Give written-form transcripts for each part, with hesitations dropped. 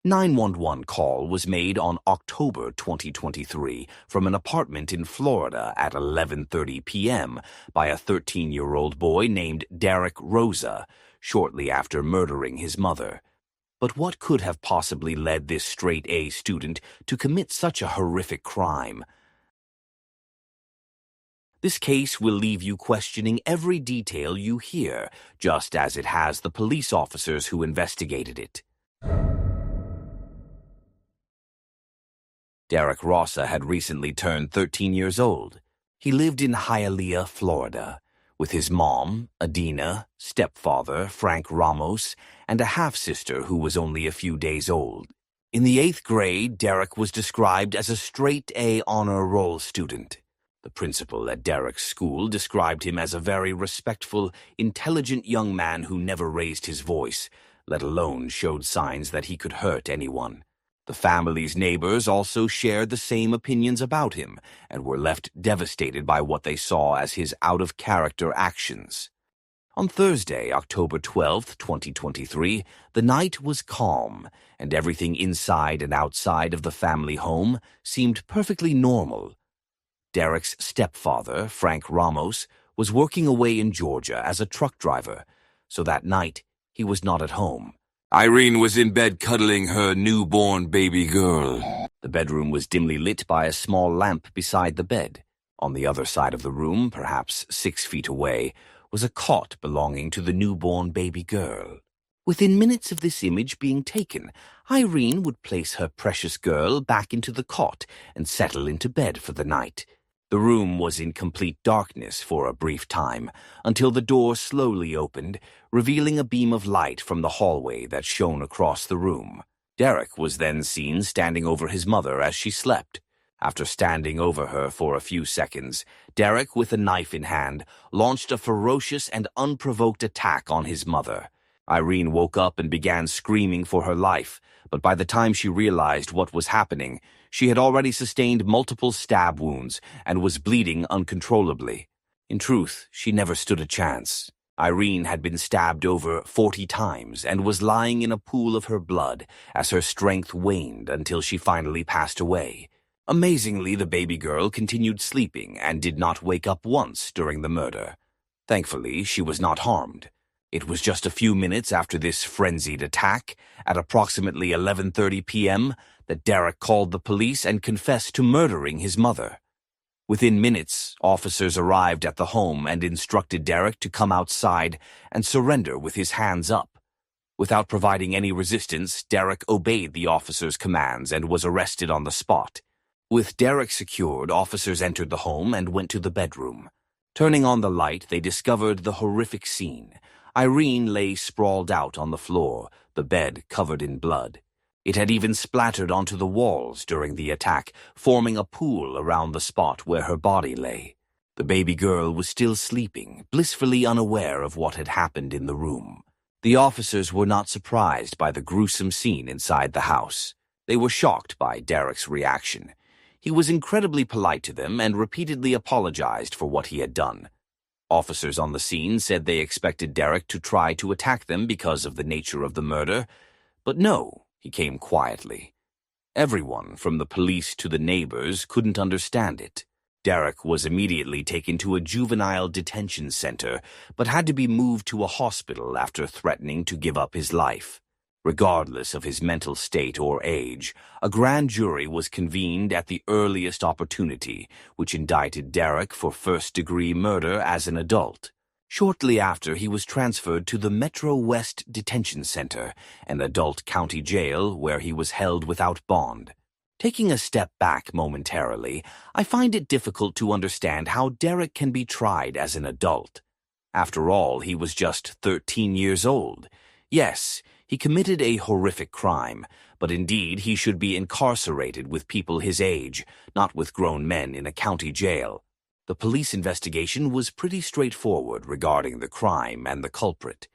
911 call was made on October 2023 from an apartment in Florida at 11:30 p.m. by a 13-year-old boy named Derek Rosa, shortly after murdering his mother. But what could have possibly led this straight-A student to commit such a horrific crime? This case will leave you questioning every detail you hear, just as it has the police officers who investigated it. Derek Rosa had recently turned 13 years old. He lived in Hialeah, Florida, with his mom, Adina, stepfather, Frank Ramos, and a half-sister who was only a few days old. In the 8th grade, Derek was described as a straight-A honor roll student. The principal at Derek's school described him as a very respectful, intelligent young man who never raised his voice, let alone showed signs that he could hurt anyone. The family's neighbors also shared the same opinions about him and were left devastated by what they saw as his out-of-character actions. On Thursday, October 12, 2023, the night was calm, and everything inside and outside of the family home seemed perfectly normal. Derek's stepfather, Frank Ramos, was working away in Georgia as a truck driver, so that night he was not at home. Irene was in bed cuddling her newborn baby girl. The bedroom was dimly lit by a small lamp beside the bed. On the other side of the room, perhaps 6 feet away, was a cot belonging to the newborn baby girl. Within minutes of this image being taken, Irene would place her precious girl back into the cot and settle into bed for the night. The room was in complete darkness for a brief time, until the door slowly opened, revealing a beam of light from the hallway that shone across the room. Derek was then seen standing over his mother as she slept. After standing over her for a few seconds, Derek, with a knife in hand, launched a ferocious and unprovoked attack on his mother. Irene woke up and began screaming for her life, but by the time she realized what was happening, she had already sustained multiple stab wounds and was bleeding uncontrollably. In truth, she never stood a chance. Irene had been stabbed over 40 times and was lying in a pool of her blood as her strength waned until she finally passed away. Amazingly, the baby girl continued sleeping and did not wake up once during the murder. Thankfully, she was not harmed. It was just a few minutes after this frenzied attack, at approximately 11:30 p.m., that Derek called the police and confessed to murdering his mother. Within minutes, officers arrived at the home and instructed Derek to come outside and surrender with his hands up. Without providing any resistance, Derek obeyed the officers' commands and was arrested on the spot. With Derek secured, officers entered the home and went to the bedroom. Turning on the light, they discovered the horrific scene. Irene lay sprawled out on the floor, the bed covered in blood. It had even splattered onto the walls during the attack, forming a pool around the spot where her body lay. The baby girl was still sleeping, blissfully unaware of what had happened in the room. The officers were not surprised by the gruesome scene inside the house. They were shocked by Derek's reaction. He was incredibly polite to them and repeatedly apologized for what he had done. Officers on the scene said they expected Derek to try to attack them because of the nature of the murder, but no, he came quietly. Everyone, from the police to the neighbors, couldn't understand it. Derek was immediately taken to a juvenile detention center, but had to be moved to a hospital after threatening to give up his life. Regardless of his mental state or age, a grand jury was convened at the earliest opportunity, which indicted Derek for first-degree murder as an adult. Shortly after, he was transferred to the Metro West Detention Center, an adult county jail where he was held without bond. Taking a step back momentarily, I find it difficult to understand how Derek can be tried as an adult. After all, he was just 13 years old. Yes, he committed a horrific crime, but indeed he should be incarcerated with people his age, not with grown men in a county jail. The police investigation was pretty straightforward regarding the crime and the culprit.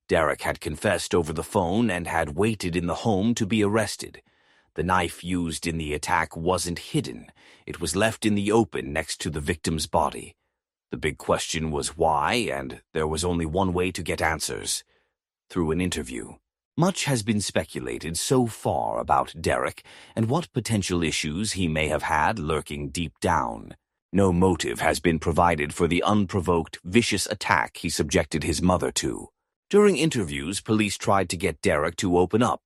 Derek had confessed over the phone and had waited in the home to be arrested. The knife used in the attack wasn't hidden. It was left in the open next to the victim's body. The big question was why, and there was only one way to get answers: through an interview. Much has been speculated so far about Derek and what potential issues he may have had lurking deep down. No motive has been provided for the unprovoked, vicious attack he subjected his mother to. During interviews, police tried to get Derek to open up,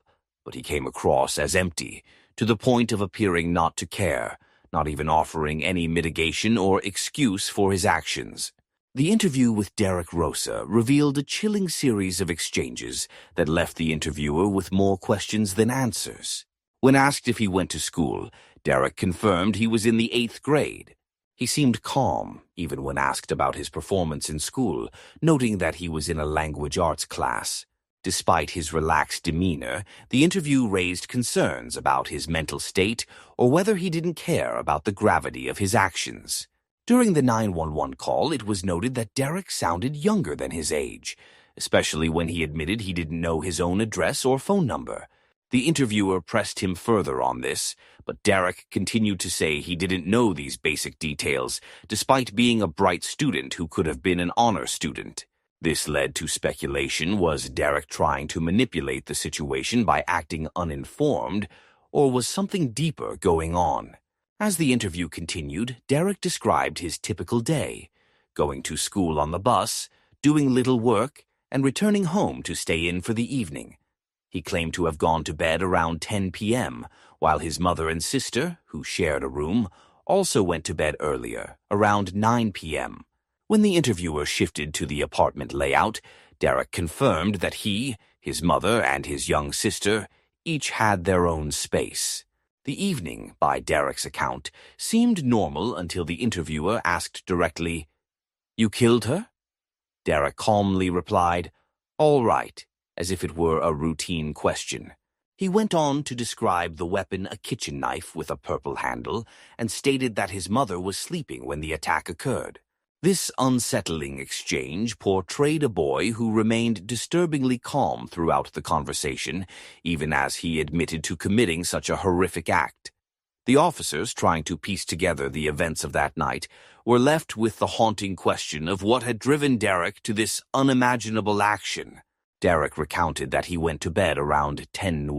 but he came across as empty, to the point of appearing not to care, not even offering any mitigation or excuse for his actions. The interview with Derek Rosa revealed a chilling series of exchanges that left the interviewer with more questions than answers. When asked if he went to school, Derek confirmed he was in the 8th grade. He seemed calm, even when asked about his performance in school, noting that he was in a language arts class. Despite his relaxed demeanor, the interview raised concerns about his mental state or whether he didn't care about the gravity of his actions. During the 911 call, it was noted that Derek sounded younger than his age, especially when he admitted he didn't know his own address or phone number. The interviewer pressed him further on this, but Derek continued to say he didn't know these basic details, despite being a bright student who could have been an honor student. This led to speculation: was Derek trying to manipulate the situation by acting uninformed, or was something deeper going on? As the interview continued, Derek described his typical day: going to school on the bus, doing little work, and returning home to stay in for the evening. He claimed to have gone to bed around 10 p.m., while his mother and sister, who shared a room, also went to bed earlier, around 9 p.m. When the interviewer shifted to the apartment layout, Derek confirmed that he, his mother, and his young sister each had their own space. The evening, by Derek's account, seemed normal until the interviewer asked directly, "You killed her?" Derek calmly replied, "All right," as if it were a routine question. He went on to describe the weapon, a kitchen knife with a purple handle, and stated that his mother was sleeping when the attack occurred. This unsettling exchange portrayed a boy who remained disturbingly calm throughout the conversation, even as he admitted to committing such a horrific act. The officers, trying to piece together the events of that night, were left with the haunting question of what had driven Derek to this unimaginable action. Derek recounted that he went to bed around 10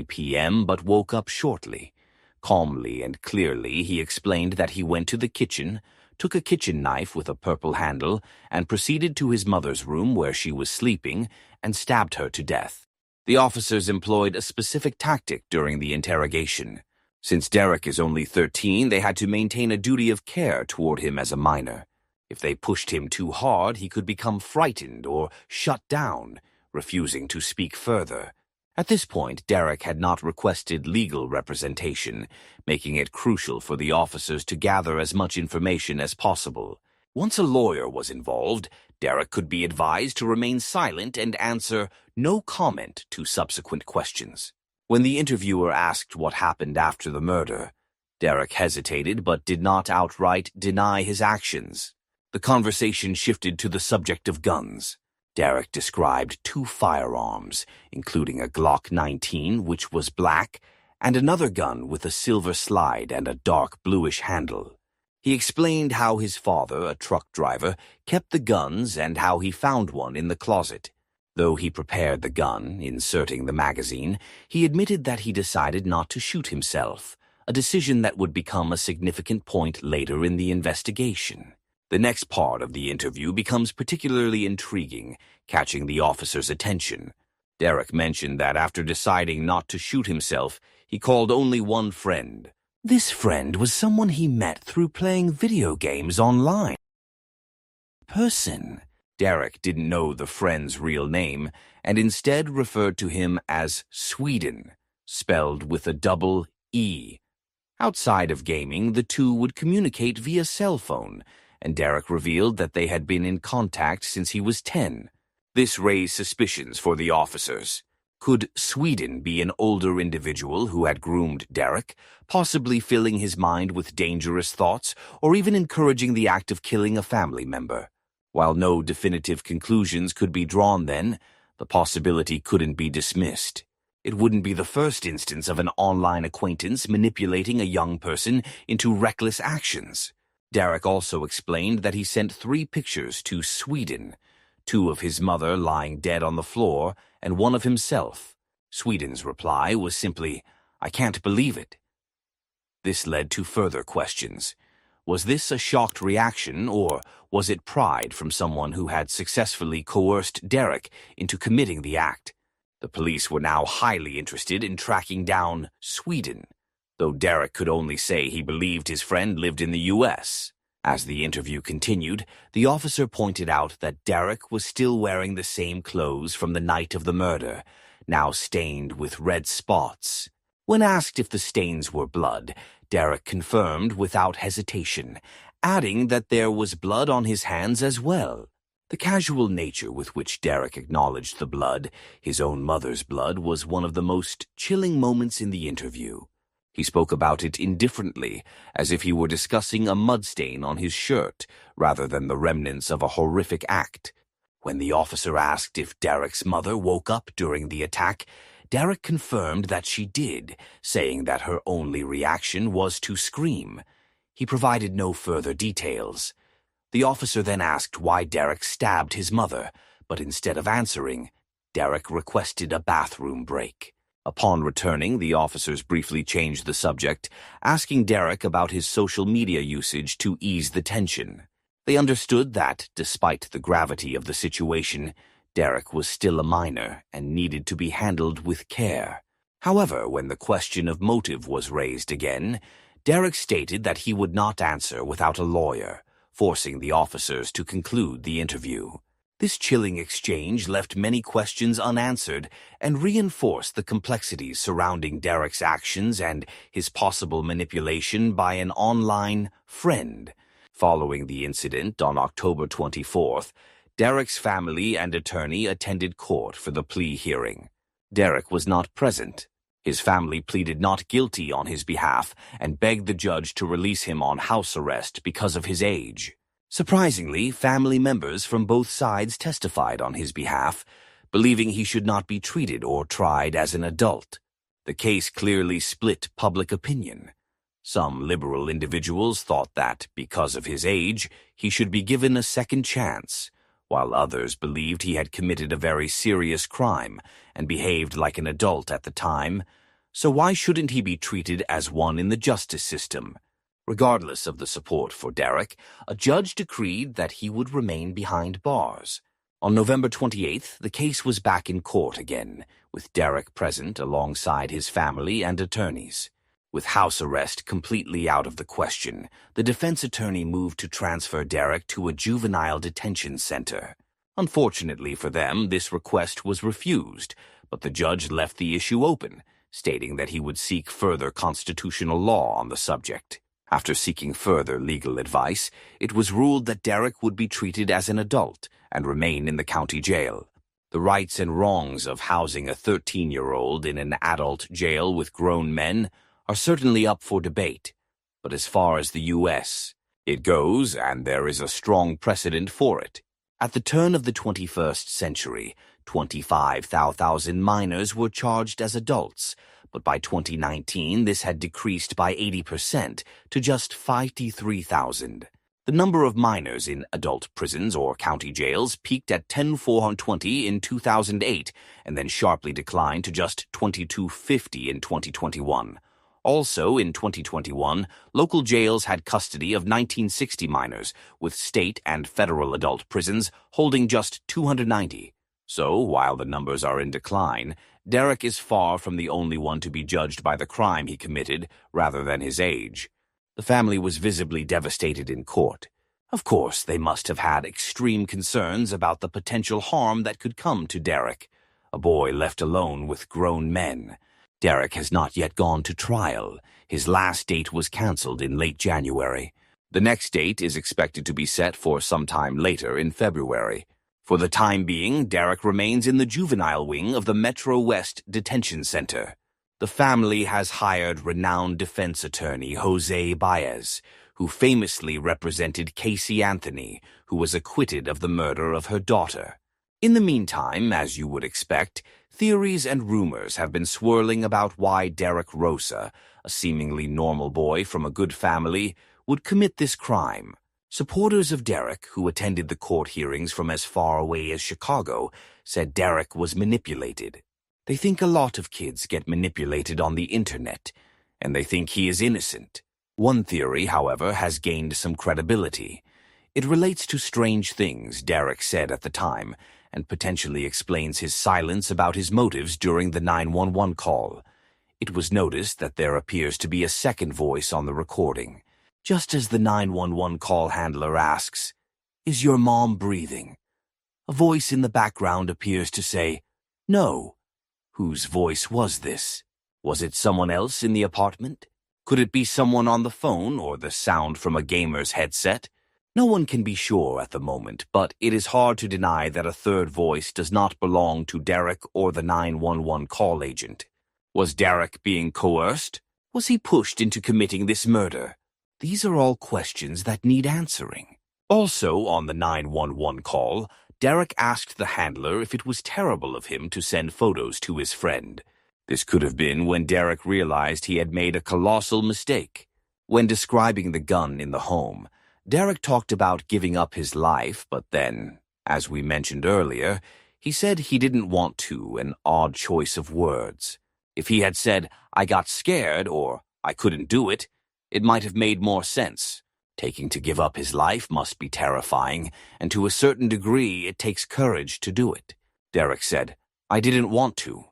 p.m. but woke up shortly. Calmly and clearly, he explained that he went to the kitchen, took a kitchen knife with a purple handle, and proceeded to his mother's room where she was sleeping and stabbed her to death. The officers employed a specific tactic during the interrogation. Since Derek is only 13, they had to maintain a duty of care toward him as a minor. If they pushed him too hard, he could become frightened or shut down, refusing to speak further. At this point, Derek had not requested legal representation, making it crucial for the officers to gather as much information as possible. Once a lawyer was involved, Derek could be advised to remain silent and answer no comment to subsequent questions. When the interviewer asked what happened after the murder, Derek hesitated but did not outright deny his actions. The conversation shifted to the subject of guns. Derek described 2 firearms, including a Glock 19, which was black, and another gun with a silver slide and a dark bluish handle. He explained how his father, a truck driver, kept the guns and how he found one in the closet. Though he prepared the gun, inserting the magazine, he admitted that he decided not to shoot himself, a decision that would become a significant point later in the investigation. The next part of the interview becomes particularly intriguing, catching the officer's attention. Derek mentioned that after deciding not to shoot himself, he called only one friend. This friend was someone he met through playing video games online. Derek didn't know the friend's real name and instead referred to him as Sweden, spelled with a double E. Outside of gaming, the two would communicate via cell phone, and Derek revealed that they had been in contact since he was 10. This raised suspicions for the officers. Could Sweden be an older individual who had groomed Derek, possibly filling his mind with dangerous thoughts or even encouraging the act of killing a family member? While no definitive conclusions could be drawn then, the possibility couldn't be dismissed. It wouldn't be the first instance of an online acquaintance manipulating a young person into reckless actions. Derek also explained that he sent 3 pictures to Sweden, 2 of his mother lying dead on the floor and 1 of himself. Sweden's reply was simply, "I can't believe it." This led to further questions. Was this a shocked reaction, or was it pride from someone who had successfully coerced Derek into committing the act? The police were now highly interested in tracking down Sweden, though Derek could only say he believed his friend lived in the U.S. As the interview continued, the officer pointed out that Derek was still wearing the same clothes from the night of the murder, now stained with red spots. When asked if the stains were blood, Derek confirmed without hesitation, adding that there was blood on his hands as well. The casual nature with which Derek acknowledged the blood, his own mother's blood, was one of the most chilling moments in the interview. He spoke about it indifferently, as if he were discussing a mud stain on his shirt, rather than the remnants of a horrific act. When the officer asked if Derek's mother woke up during the attack, Derek confirmed that she did, saying that her only reaction was to scream. He provided no further details. The officer then asked why Derek stabbed his mother, but instead of answering, Derek requested a bathroom break. Upon returning, the officers briefly changed the subject, asking Derek about his social media usage to ease the tension. They understood that, despite the gravity of the situation, Derek was still a minor and needed to be handled with care. However, when the question of motive was raised again, Derek stated that he would not answer without a lawyer, forcing the officers to conclude the interview. This chilling exchange left many questions unanswered and reinforced the complexities surrounding Derek's actions and his possible manipulation by an online friend. Following the incident on October 24th, Derek's family and attorney attended court for the plea hearing. Derek was not present. His family pleaded not guilty on his behalf and begged the judge to release him on house arrest because of his age. Surprisingly, family members from both sides testified on his behalf, believing he should not be treated or tried as an adult. The case clearly split public opinion. Some liberal individuals thought that, because of his age, he should be given a second chance, while others believed he had committed a very serious crime and behaved like an adult at the time, so why shouldn't he be treated as one in the justice system? Regardless of the support for Derek, a judge decreed that he would remain behind bars. On November 28th, the case was back in court again, with Derek present alongside his family and attorneys. With house arrest completely out of the question, the defense attorney moved to transfer Derek to a juvenile detention center. Unfortunately for them, this request was refused, but the judge left the issue open, stating that he would seek further constitutional law on the subject. After seeking further legal advice, it was ruled that Derek would be treated as an adult and remain in the county jail. The rights and wrongs of housing a 13-year-old in an adult jail with grown men are certainly up for debate, but as far as the U.S., it goes, and there is a strong precedent for it. At the turn of the 21st century, 25,000 minors were charged as adults, but by 2019 this had decreased by 80% to just 53,000. The number of minors in adult prisons or county jails peaked at 10,420 in 2008 and then sharply declined to just 2,250 in 2021. Also, in 2021, local jails had custody of 1960 minors, with state and federal adult prisons holding just 290. So, while the numbers are in decline, Derek is far from the only one to be judged by the crime he committed rather than his age. The family was visibly devastated in court. Of course, they must have had extreme concerns about the potential harm that could come to Derek, a boy left alone with grown men. Derek has not yet gone to trial. His last date was cancelled in late January. The next date is expected to be set for sometime later in February. For the time being, Derek remains in the juvenile wing of the Metro West Detention Center. The family has hired renowned defense attorney Jose Baez, who famously represented Casey Anthony, who was acquitted of the murder of her daughter. In the meantime, as you would expect, theories and rumors have been swirling about why Derek Rosa, a seemingly normal boy from a good family, would commit this crime. Supporters of Derek, who attended the court hearings from as far away as Chicago, said Derek was manipulated. They think a lot of kids get manipulated on the internet, and they think he is innocent. One theory, however, has gained some credibility. It relates to strange things Derek said at the time, and potentially explains his silence about his motives during the 911 call. It was noticed that there appears to be a second voice on the recording. Just as the 911 call handler asks, "Is your mom breathing?" a voice in the background appears to say, "No." Whose voice was this? Was it someone else in the apartment? Could it be someone on the phone or the sound from a gamer's headset? No one can be sure at the moment, but it is hard to deny that a third voice does not belong to Derek or the 911 call agent. Was Derek being coerced? Was he pushed into committing this murder? These are all questions that need answering. Also on the 911 call, Derek asked the handler if it was terrible of him to send photos to his friend. This could have been when Derek realized he had made a colossal mistake. When describing the gun in the home, Derek talked about giving up his life, but then, as we mentioned earlier, he said he didn't want to, an odd choice of words. If he had said, "I got scared," or "I couldn't do it," it might have made more sense. Taking to give up his life must be terrifying, and to a certain degree it takes courage to do it. Derek said, "I didn't want to."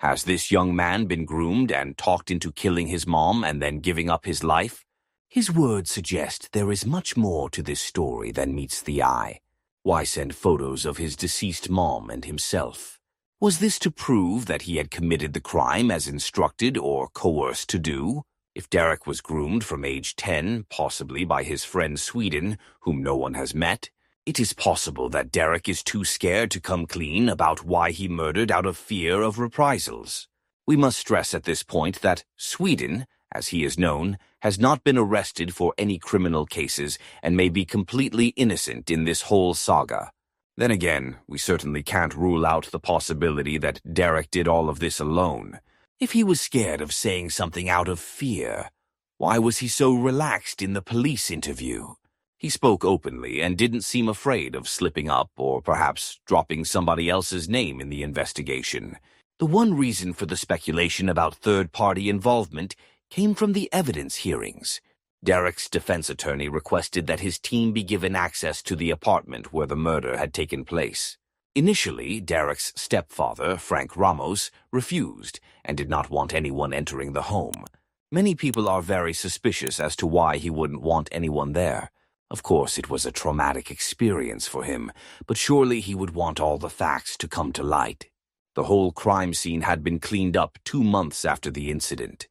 Has this young man been groomed and talked into killing his mom and then giving up his life? His words suggest there is much more to this story than meets the eye. Why send photos of his deceased mom and himself? Was this to prove that he had committed the crime as instructed or coerced to do? If Derek was groomed from age 10, possibly by his friend Sweden, whom no one has met, it is possible that Derek is too scared to come clean about why he murdered out of fear of reprisals. We must stress at this point that Sweden, as he is known, has not been arrested for any criminal cases and may be completely innocent in this whole saga. Then again, we certainly can't rule out the possibility that Derek did all of this alone. If he was scared of saying something out of fear, why was he so relaxed in the police interview? He spoke openly and didn't seem afraid of slipping up or perhaps dropping somebody else's name in the investigation. The one reason for the speculation about third-party involvement came from the evidence hearings. Derek's defense attorney requested that his team be given access to the apartment where the murder had taken place. Initially, Derek's stepfather, Frank Ramos, refused and did not want anyone entering the home. Many people are very suspicious as to why he wouldn't want anyone there. Of course, it was a traumatic experience for him, but surely he would want all the facts to come to light. The whole crime scene had been cleaned up 2 months after the incident.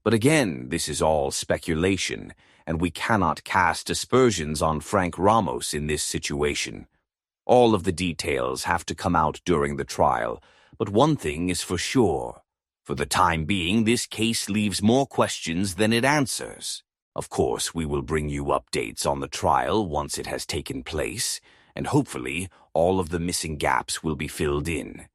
But again, this is all speculation, and we cannot cast aspersions on Frank Ramos in this situation. All of the details have to come out during the trial, but one thing is for sure. For the time being, this case leaves more questions than it answers. Of course, we will bring you updates on the trial once it has taken place, and hopefully all of the missing gaps will be filled in.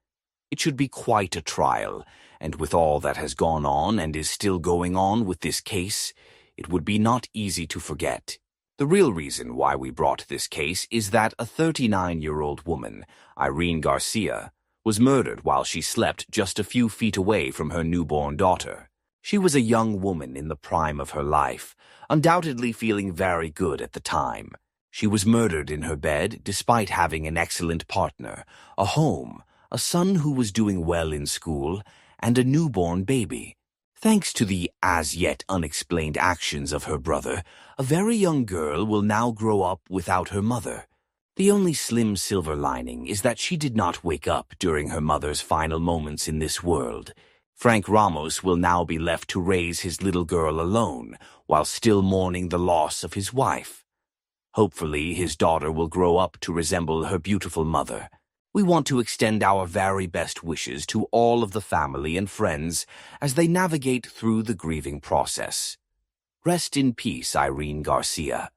It should be quite a trial, and with all that has gone on and is still going on with this case, it would be not easy to forget. The real reason why we brought this case is that a 39-year-old woman, Irene Garcia, was murdered while she slept just a few feet away from her newborn daughter. She was a young woman in the prime of her life, undoubtedly feeling very good at the time. She was murdered in her bed despite having an excellent partner, a home, a son who was doing well in school, and a newborn baby. Thanks to the as-yet unexplained actions of her brother, a very young girl will now grow up without her mother. The only slim silver lining is that she did not wake up during her mother's final moments in this world. Frank Ramos will now be left to raise his little girl alone, while still mourning the loss of his wife. Hopefully, his daughter will grow up to resemble her beautiful mother. We want to extend our very best wishes to all of the family and friends as they navigate through the grieving process. Rest in peace, Irene Garcia.